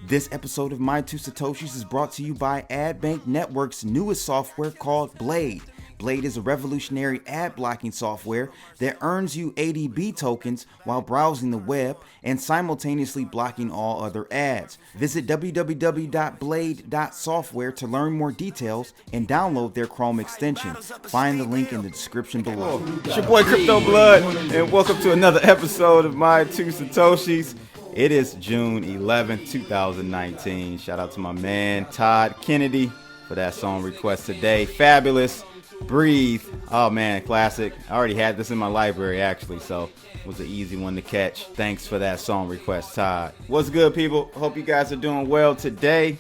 This episode of My Two Satoshis is brought to you by AdBank Network's newest software called Blade. Blade is a revolutionary ad blocking software that earns you ADB tokens while browsing the web and simultaneously blocking all other ads. Visit www.blade.software to learn more details and download their Chrome extension. Find the link in the description below. It's your boy Crypto Blood, and welcome to another episode of My Two Satoshis. It is June 11th, 2019. Shout out to my man Todd Kennedy for that song request today. Fabulous. Breathe. Oh man, classic. I already had this in my library actually, so it was an easy one to catch. Thanks for that song request, Todd. What's good, people? Hope you guys are doing well today,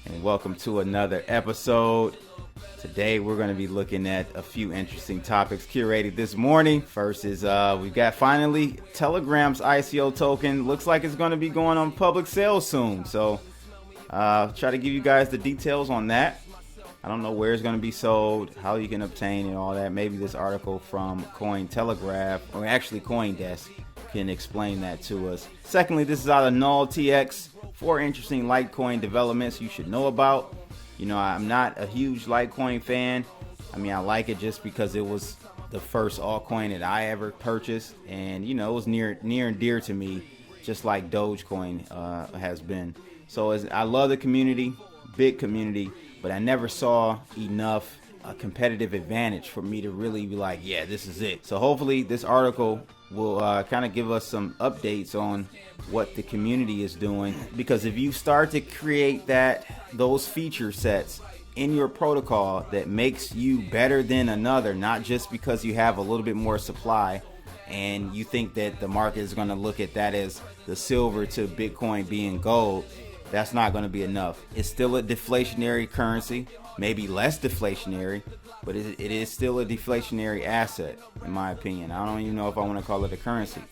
and welcome to another episode. Today we're going to be looking at a few interesting topics curated this morning. First is we've got finally Telegram's ICO token. Looks like it's going to be going on public sale soon, so try to give you guys the details on that. I don't know where it's going to be sold, how you can obtain and all that. Maybe this article from Cointelegraph, or actually CoinDesk, can explain that to us. Secondly, this is out of Null TX. 4 interesting Litecoin developments you should know about. You know, I'm not a huge Litecoin fan. I mean, I like it just because it was the first altcoin that I ever purchased. And, you know, it was near and dear to me, just like Dogecoin has been. So I love the community, big community. But I never saw enough competitive advantage for me to really be like, yeah, this is it. So hopefully this article will kind of give us some updates on what the community is doing. Because if you start to create those feature sets in your protocol that makes you better than another, not just because you have a little bit more supply and you think that the market is going to look at that as the silver to Bitcoin being gold, that's not going to be enough. It's still a deflationary currency, maybe less deflationary, but it is still a deflationary asset, in my opinion. I don't even know if I want to call it a currency.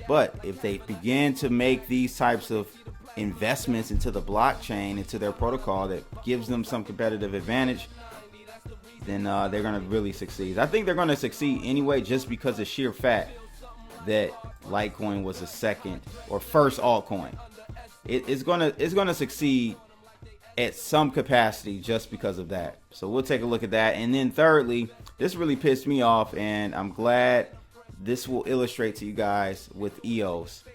But if they begin to make these types of investments into the blockchain, into their protocol that gives them some competitive advantage, then they're going to really succeed. I think they're going to succeed anyway, just because of sheer fact that Litecoin was the second or first altcoin. It's gonna succeed at some capacity just because of that. So we'll take a look at that. And then thirdly, this really pissed me off, and I'm glad this will illustrate to you guys with EOS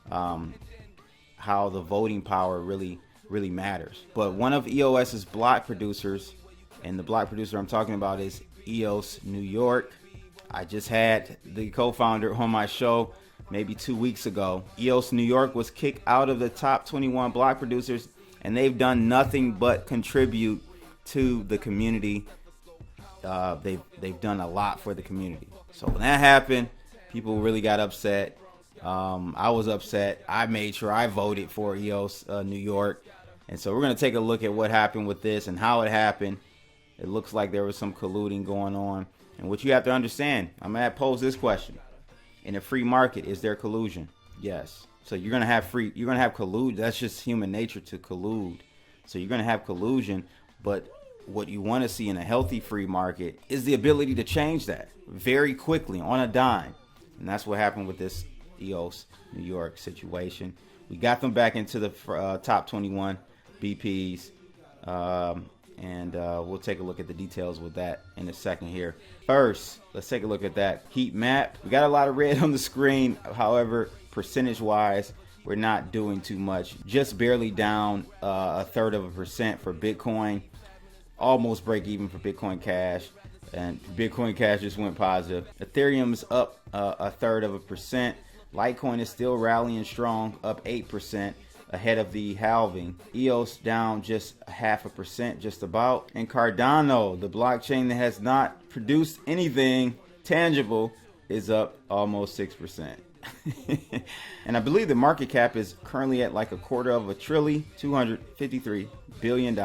how the voting power really matters. But one of EOS's block producers, and the block producer I'm talking about is EOS New York. I just had the co-founder on my show maybe 2 weeks ago. EOS New York was kicked out of the top 21 block producers, and they've done nothing but contribute to the community. They've done a lot for the community. So when that happened, people really got upset. I was upset. I made sure I voted for EOS New York. And so we're going to take a look at what happened with this and how it happened. It looks like there was some colluding going on. And what you have to understand, I'm going to pose this question. In a free market, is there collusion? Yes. So you're gonna have collusion. That's just human nature to collude. So you're gonna have collusion, but what you want to see in a healthy free market is the ability to change that very quickly on a dime. And that's what happened with this EOS New York situation. We got them back into the top 21 BPs. And we'll take a look at the details with that in a second here. First, let's take a look at that heat map. We got a lot of red on the screen. However, percentage-wise, we're not doing too much. Just barely down 1/3% for Bitcoin. Almost break even for Bitcoin Cash. And Bitcoin Cash just went positive. Ethereum's up 1/3%. Litecoin is still rallying strong, up 8%. Ahead of the halving. EOS down just 0.5%, just about. And Cardano, the blockchain that has not produced anything tangible, is up almost 6%. And I believe the market cap is currently at like $250 billion, $253 billion.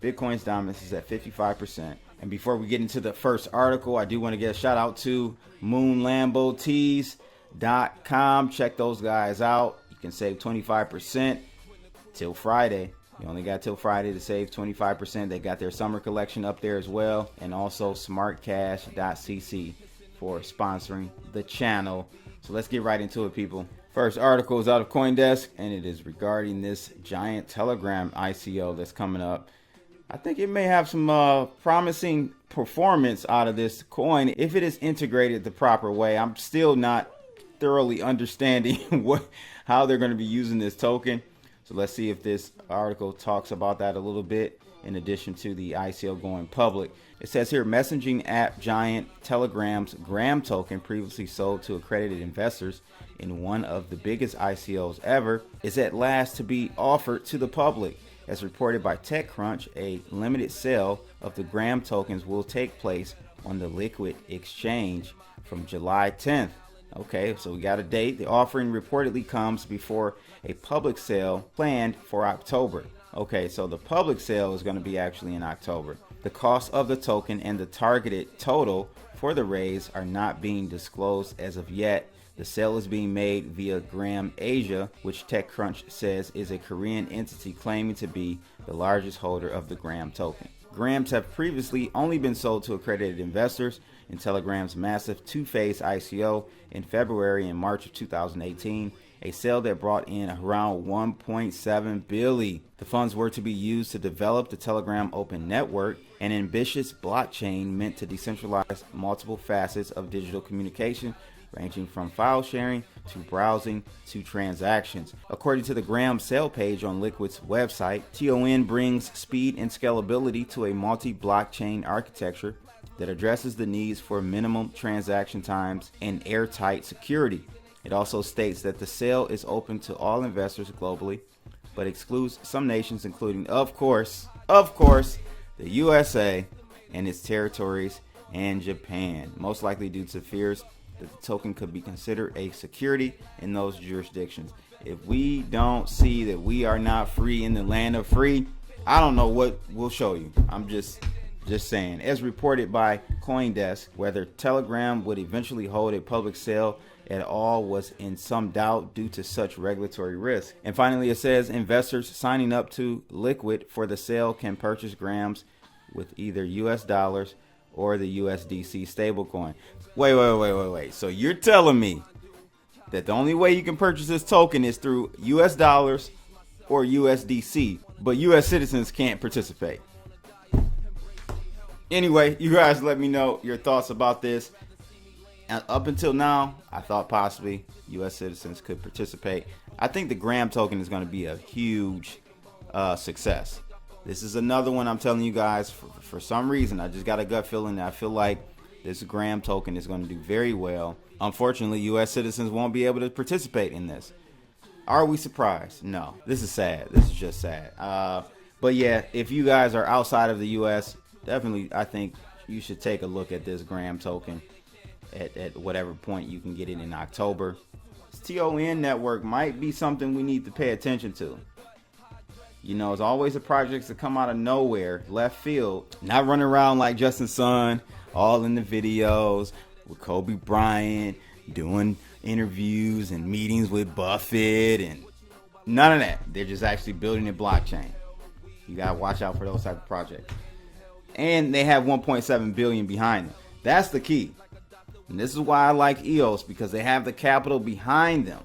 Bitcoin's dominance is at 55%. And before we get into the first article, I do want to get a shout out to moonlambotees.com. Check those guys out. Can save 25% till Friday. You only got till Friday to save 25%. They got their summer collection up there as well. And also smartcash.cc for sponsoring the channel. So let's get right into it, people. First article is out of CoinDesk, and it is regarding this giant Telegram ICO that's coming up. I think it may have some promising performance out of this coin if it is integrated the proper way. I'm still not thoroughly understanding how they're going to be using this token. So let's see if this article talks about that a little bit in addition to the ICO going public. It says here, messaging app giant Telegram's Gram token, previously sold to accredited investors in one of the biggest ICOs ever, is at last to be offered to the public. As reported by TechCrunch, a limited sale of the Gram tokens will take place on the Liquid exchange from July 10th. Okay, so we got a date. The offering reportedly comes before a public sale planned for October. Okay, so the public sale is going to be actually in October. The cost of the token and the targeted total for the raise are not being disclosed as of yet. The sale is being made via Gram Asia, which TechCrunch says is a Korean entity claiming to be the largest holder of the Gram token. Grams have previously only been sold to accredited investors in Telegram's massive two-phase ICO in February and March of 2018, a sale that brought in around $1.7 billion. The funds were to be used to develop the Telegram Open Network, an ambitious blockchain meant to decentralize multiple facets of digital communication, ranging from file sharing to browsing to transactions. According to the Gram sale page on Liquid's website, TON brings speed and scalability to a multi-blockchain architecture that addresses the needs for minimum transaction times and airtight security. It also states that the sale is open to all investors globally, but excludes some nations, including, of course, the USA and its territories and Japan, most likely due to fears that the token could be considered a security in those jurisdictions. If we don't see that we are not free in the land of free, I don't know what we'll show you. I'm just saying. As reported by CoinDesk, whether Telegram would eventually hold a public sale at all was in some doubt due to such regulatory risk. And finally, it says investors signing up to Liquid for the sale can purchase grams with either US dollars or the USDC stablecoin. Wait. So you're telling me that the only way you can purchase this token is through US dollars or USDC, but US citizens can't participate? Anyway, you guys let me know your thoughts about this. And up until now, I thought possibly US citizens could participate. I think the Gram token is going to be a huge success. This is another one I'm telling you guys, for some reason, I just got a gut feeling that I feel like this Gram token is going to do very well. Unfortunately, US citizens won't be able to participate in this. Are we surprised? No. This is sad. This is just sad. But yeah, if you guys are outside of the US, definitely I think you should take a look at this Gram token at whatever point you can get it in October. This TON network might be something we need to pay attention to. You know, it's always the projects that come out of nowhere, left field, not running around like Justin Sun, all in the videos with Kobe Bryant, doing interviews and meetings with Buffett, and none of that. They're just actually building a blockchain. You gotta watch out for those type of projects. And they have 1.7 billion behind them. That's the key. And this is why I like EOS, because they have the capital behind them.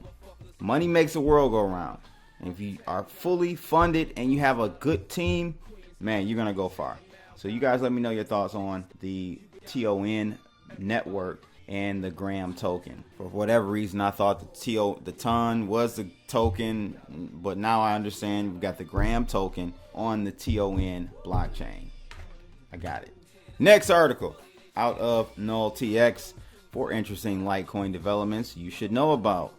Money makes the world go round. And if you are fully funded and you have a good team, man, you're going to go far. So you guys let me know your thoughts on the TON network and the Gram token. For whatever reason, I thought the TON was the token, but now I understand we've got the Gram token on the TON blockchain. I got it. Next article out of NullTX, 4 interesting Litecoin developments you should know about.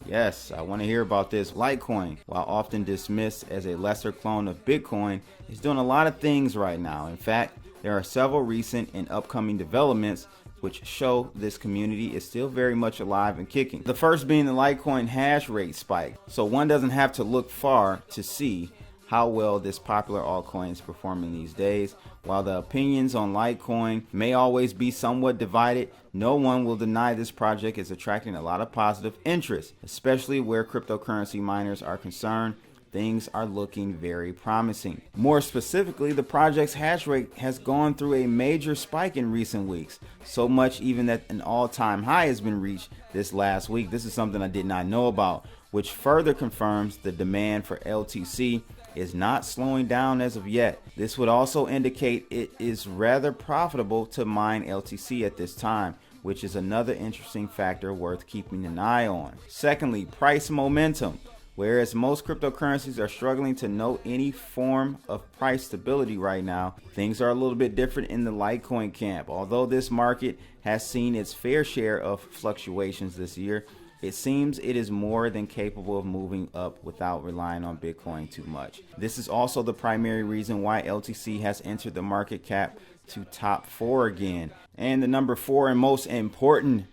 Yes, I want to hear about this. Litecoin, while often dismissed as a lesser clone of Bitcoin, is doing a lot of things right now. In fact, there are several recent and upcoming developments which show this community is still very much alive and kicking. The first being the Litecoin hash rate spike. So one doesn't have to look far to see how well this popular altcoin is performing these days. While the opinions on Litecoin may always be somewhat divided, no one will deny this project is attracting a lot of positive interest, especially where cryptocurrency miners are concerned. things are looking very promising. More specifically, the project's hash rate has gone through a major spike in recent weeks, so much even that an all-time high has been reached this last week. This is something I did not know about, which further confirms the demand for LTC is not slowing down as of yet. This would also indicate it is rather profitable to mine LTC at this time, which is another interesting factor worth keeping an eye on. Secondly, price momentum. Whereas most cryptocurrencies are struggling to note any form of price stability right now, things are a little bit different in the Litecoin camp. Although this market has seen its fair share of fluctuations this year, it seems it is more than capable of moving up without relying on Bitcoin too much. This is also the primary reason why LTC has entered the market cap to top 4 again. And the number 4 and most important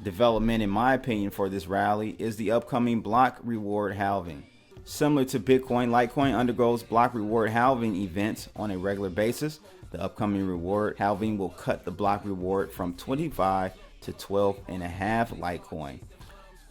development, in my opinion, for this rally is the upcoming block reward halving. Similar to Bitcoin, Litecoin undergoes block reward halving events on a regular basis. The upcoming reward halving will cut the block reward from 25 to 12.5 Litecoin.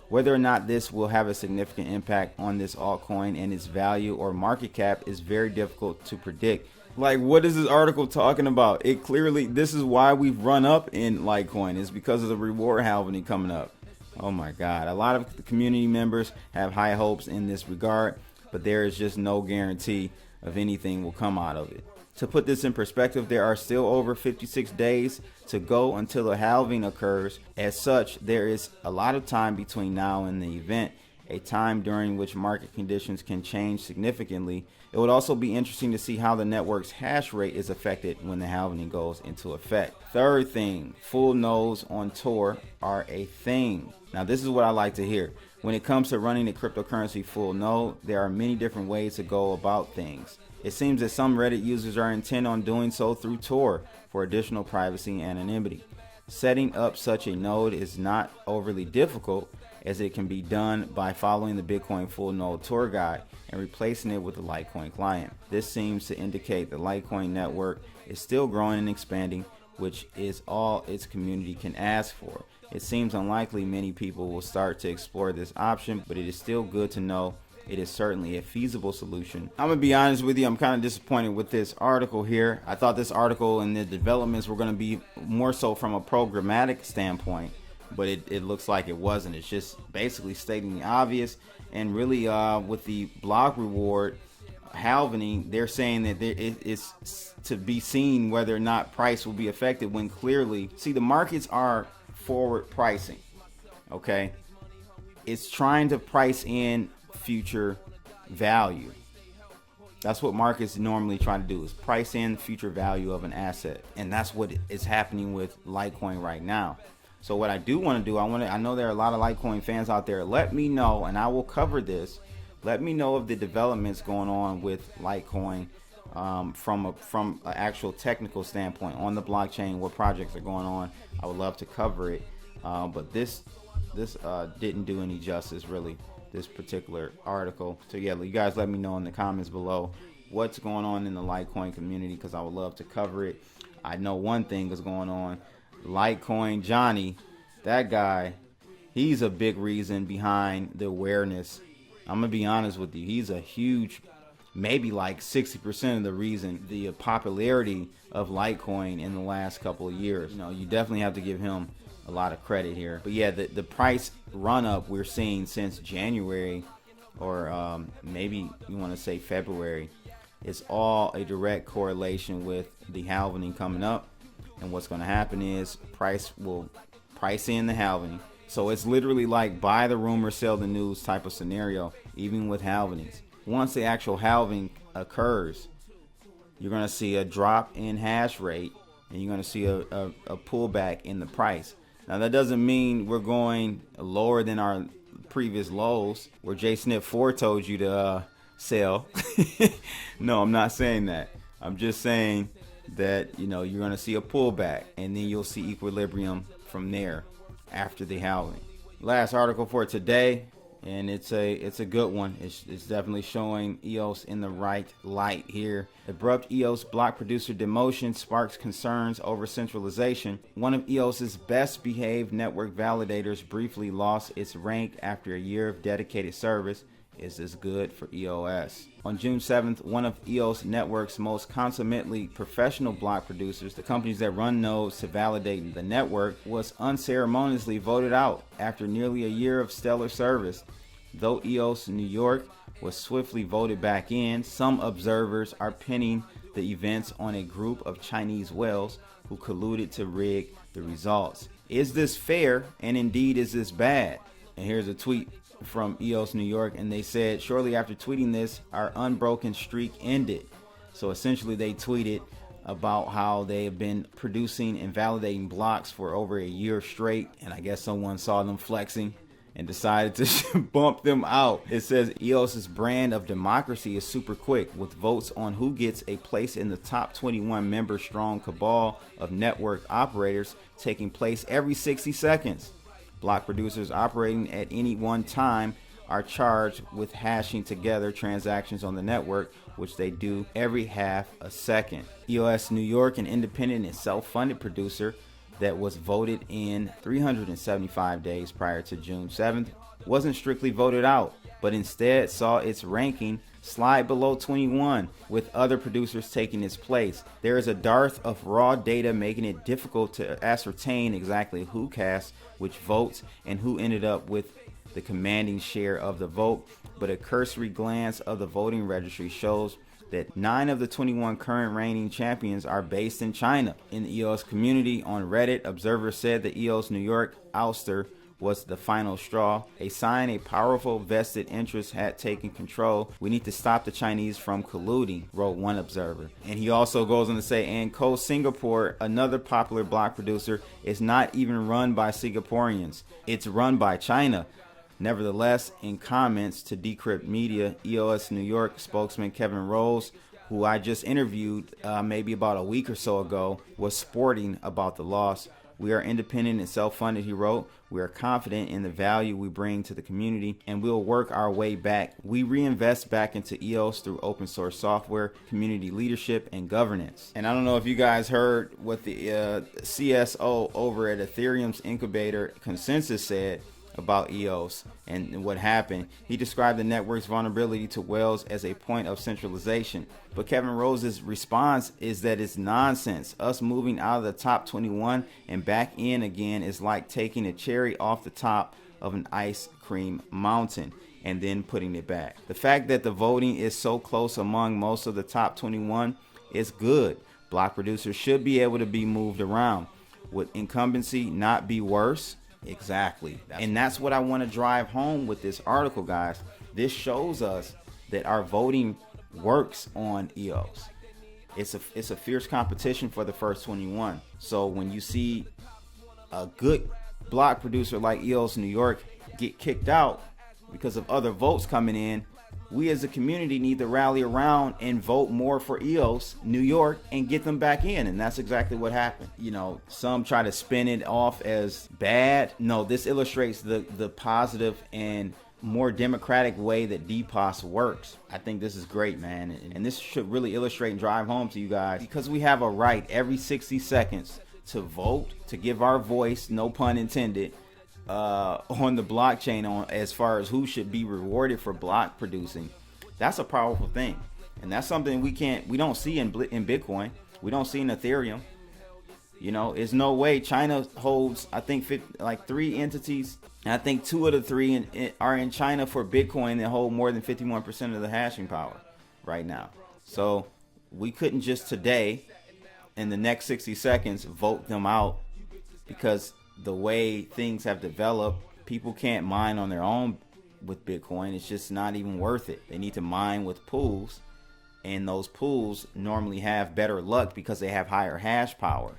Whether or not this will have a significant impact on this altcoin and its value or market cap is very difficult to predict. Like, what is this article talking about? It clearly, this is why we've run up in Litecoin, is because of the reward halving coming up. Oh my God. A lot of the community members have high hopes in this regard, but there is just no guarantee of anything will come out of it. To put this in perspective, there are still over 56 days to go until the halving occurs. As such, there is a lot of time between now and the event, a time during which market conditions can change significantly. It would also be interesting to see how the network's hash rate is affected when the halving goes into effect. Third thing, full nodes on Tor are a thing. Now, this is what I like to hear. When it comes to running a cryptocurrency full node, there are many different ways to go about things. It seems that some Reddit users are intent on doing so through Tor for additional privacy and anonymity. Setting up such a node is not overly difficult, as it can be done by following the Bitcoin full node Tor guide and replacing it with the Litecoin client. This seems to indicate the Litecoin network is still growing and expanding, which is all its community can ask for. It seems unlikely many people will start to explore this option, but it is still good to know it is certainly a feasible solution. I'm gonna be honest with you, I'm kind of disappointed with this article here. I thought this article and the developments were going to be more so from a programmatic standpoint, but it looks like it wasn't. It's just basically stating the obvious, and really with the block reward halving, they're saying that it's to be seen whether or not price will be affected, when clearly, see, the markets are forward pricing, okay? It's trying to price in future value. That's what markets normally try to do, is price in future value of an asset, and that's what is happening with Litecoin right now. So what I do want to do, I know there are a lot of Litecoin fans out there. Let me know, and I will cover this. Let me know of the developments going on with Litecoin from an actual technical standpoint on the blockchain, what projects are going on. I would love to cover it, but this didn't do any justice, really, this particular article. So yeah, you guys let me know in the comments below what's going on in the Litecoin community, because I would love to cover it. I know one thing is going on. Litecoin Johnny, that guy, he's a big reason behind the awareness. I'm gonna be honest with you, he's a huge, maybe like 60% of the reason the popularity of Litecoin in the last couple of years. You know, you definitely have to give him a lot of credit here. But yeah, the price run up we're seeing since January, or maybe you want to say February, is all a direct correlation with the halving coming up. And what's going to happen is price will price in the halving. So it's literally like buy the rumor, sell the news type of scenario, even with halvings. Once the actual halving occurs, you're going to see a drop in hash rate, and you're going to see a pullback in the price. Now, that doesn't mean we're going lower than our previous lows where JSNIP 4 told you to sell. No, I'm not saying that. I'm just saying that, you know, you're going to see a pullback, and then you'll see equilibrium from there after the halving. Last article for today, and it's a good one. It's definitely showing EOS in the right light here. Abrupt EOS block producer demotion sparks concerns over centralization. One of EOS's best behaved network validators briefly lost its rank after a year of dedicated service. Is this good for EOS? On June 7th, one of EOS Network's most consummately professional block producers, the companies that run nodes to validate the network, was unceremoniously voted out after nearly a year of stellar service. Though EOS New York was swiftly voted back in, some observers are pinning the events on a group of Chinese whales who colluded to rig the results. Is this fair, and indeed is this bad? And here's a tweet from EOS New York, and they said, shortly after tweeting this, our unbroken streak ended. So essentially they tweeted about how they have been producing and validating blocks for over a year straight, and I guess someone saw them flexing and decided to bump them out. It says EOS's brand of democracy is super quick, with votes on who gets a place in the top 21 member strong cabal of network operators taking place every 60 seconds. Block producers operating at any one time are charged with hashing together transactions on the network, which they do every half a second. EOS New York, an independent and self-funded producer that was voted in 375 days prior to June 7th, wasn't strictly voted out, but instead saw its ranking slide below 21, with other producers taking its place. There is a dearth of raw data, making it difficult to ascertain exactly who cast which votes and who ended up with the commanding share of the vote, but a cursory glance of the voting registry shows that 9 of the 21 current reigning champions are based in China. In the EOS community on Reddit, observers said the EOS New York ouster was the final straw, a sign a powerful vested interest had taken control. We need to stop the Chinese from colluding, wrote one observer. And he also goes on to say, and Singapore, another popular block producer, is not even run by Singaporeans. It's run by China. Nevertheless, in comments to Decrypt Media, EOS New York spokesman Kevin Rose, who I just interviewed maybe about a week or so ago, was sporting about the loss. We are independent and self-funded, he wrote. We are confident in the value we bring to the community, and we'll work our way back. We reinvest back into EOS through open source software, community leadership, and governance. And I don't know if you guys heard what the CSO over at Ethereum's incubator Consensus said about EOS and what happened. He described the network's vulnerability to whales as a point of centralization. But Kevin Rose's response is that it's nonsense. Us moving out of the top 21 and back in again is like taking a cherry off the top of an ice cream mountain and then putting it back. The fact that the voting is so close among most of the top 21 is good. Block producers should be able to be moved around. Would incumbency not be worse? Exactly. And that's what I want to drive home with this article, guys. This shows us that our voting works on EOS. It's a fierce competition for the first 21. So when you see a good block producer like EOS New York get kicked out because of other votes coming in, we as a community need to rally around and vote more for EOS New York and get them back in. And that's exactly what happened. You know, some try to spin it off as bad. No, this illustrates the positive and more democratic way that DPoS works. I think this is great, man. And this should really illustrate and drive home to you guys, because we have a right every 60 seconds to vote, to give our voice, no pun intended, on the blockchain on as far as who should be rewarded for block producing. That's a powerful thing, and that's something we don't see in Bitcoin. We don't see in Ethereum. You know, there's no way. China holds, I think, 3 entities, and I think 2 of the 3 are in China for Bitcoin that hold more than 51% of the hashing power right now. So we couldn't just today, in the next 60 seconds, vote them out, because the way things have developed, people can't mine on their own with Bitcoin. It's just not even worth it. They need to mine with pools, and those pools normally have better luck because they have higher hash power.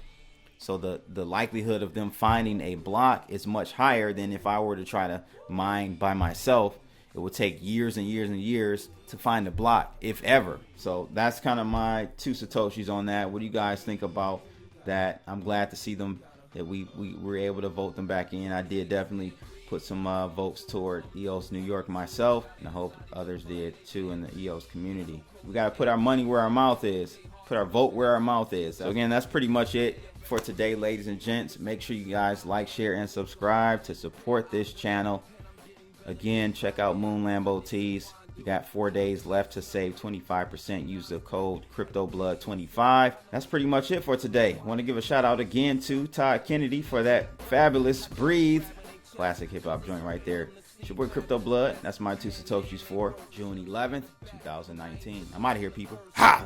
So the likelihood of them finding a block is much higher than if I were to try to mine by myself. It would take years and years and years to find a block, if ever. So that's kind of my 2 Satoshis on that. What do you guys think about that? I'm glad to see them, that we were able to vote them back in. I did definitely put some votes toward EOS New York myself, and I hope others did too in the EOS community. We got to put our money where our mouth is, put our vote where our mouth is. So again, that's pretty much it for today, ladies and gents. Make sure you guys like, share, and subscribe to support this channel. Again, check out Moon Lambo Tees. You got 4 days left to save 25%. Use the code CryptoBlood25. That's pretty much it for today. I want to give a shout out again to Todd Kennedy for that fabulous Breathe. Classic hip hop joint right there. It's your boy Crypto Blood. That's my 2 Satoshis for June 11th, 2019. I'm out of here, people. Ha!